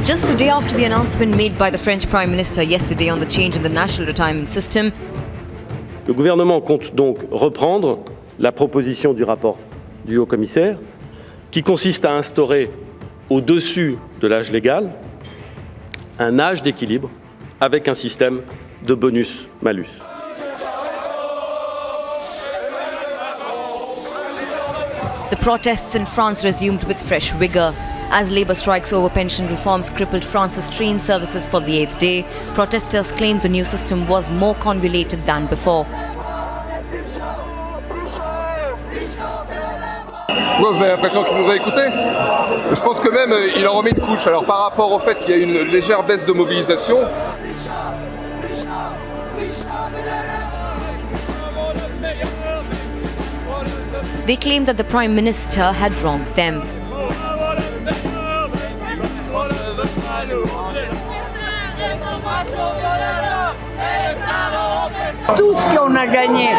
Just a day after the announcement made by the French Prime Minister yesterday on the change in the national retirement system, le gouvernement compte donc reprendre la proposition du rapport du haut-commissaire qui consiste à instaurer au-dessus de l'âge légal un âge d'équilibre avec un système de bonus-malus. the protests in France resumed with fresh vigour. As labour strikes over pension reforms crippled France's train services for the 8th day, protesters claimed the new system was more convoluted than before. Ouais, vous avez l'impression qu'il nous a écoutés? Je pense que même il en remet une couche. Alors par rapport au fait qu'il y a une légère baisse de mobilisation, They claimed that the Prime Minister had wronged them. Tout ce qu'on a gagné,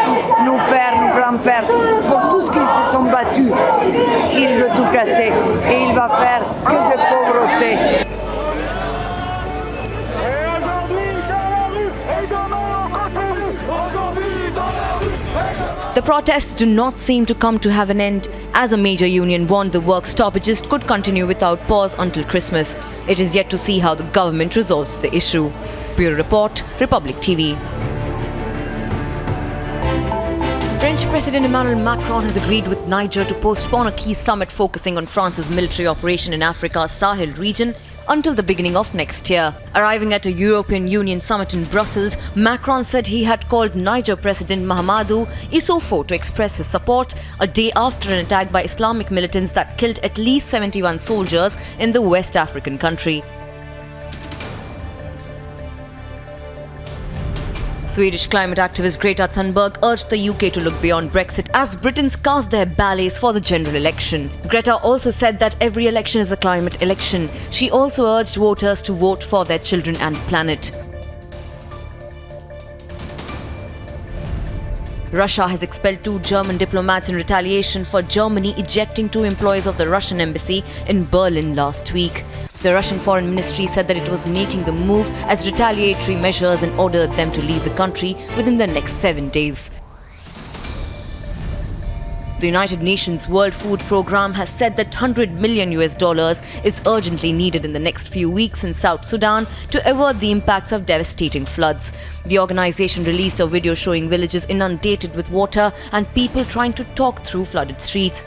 nos pères, nos grands-pères, pour tout ce qu'ils se sont battus, il veut tout casser et il va faire que de pauvreté. The protests do not seem to come to have an end, as a major union warned the work stoppages could continue without pause until Christmas. It is yet to see how the government resolves the issue. Bureau Report, Republic TV. French President Emmanuel Macron has agreed with Niger to postpone a key summit focusing on France's military operation in Africa's Sahel region until the beginning of next year. Arriving at a European Union summit in Brussels, Macron said he had called Niger President Mahamadou Issoufou to express his support a day after an attack by Islamic militants that killed at least 71 soldiers in the West African country. Swedish climate activist Greta Thunberg urged the UK to look beyond Brexit as Britons cast their ballots for the general election. Greta also said that every election is a climate election. She also urged voters to vote for their children and planet. Russia has expelled 2 German diplomats in retaliation for Germany ejecting 2 employees of the Russian embassy in Berlin last week. The Russian Foreign Ministry said that it was making the move as retaliatory measures and ordered them to leave the country within the next 7 days. The United Nations World Food Programme has said that $100 million is urgently needed in the next few weeks in South Sudan to avert the impacts of devastating floods. The organization released a video showing villages inundated with water and people trying to talk through flooded streets.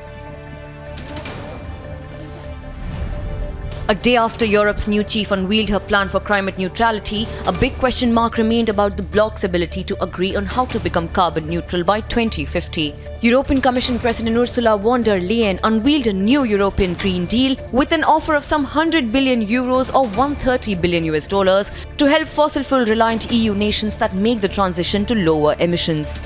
A day after Europe's new chief unveiled her plan for climate neutrality, a big question mark remained about the bloc's ability to agree on how to become carbon neutral by 2050. European Commission President Ursula von der Leyen unveiled a new European Green Deal with an offer of some €100 billion or $130 billion to help fossil fuel reliant EU nations that make the transition to lower emissions.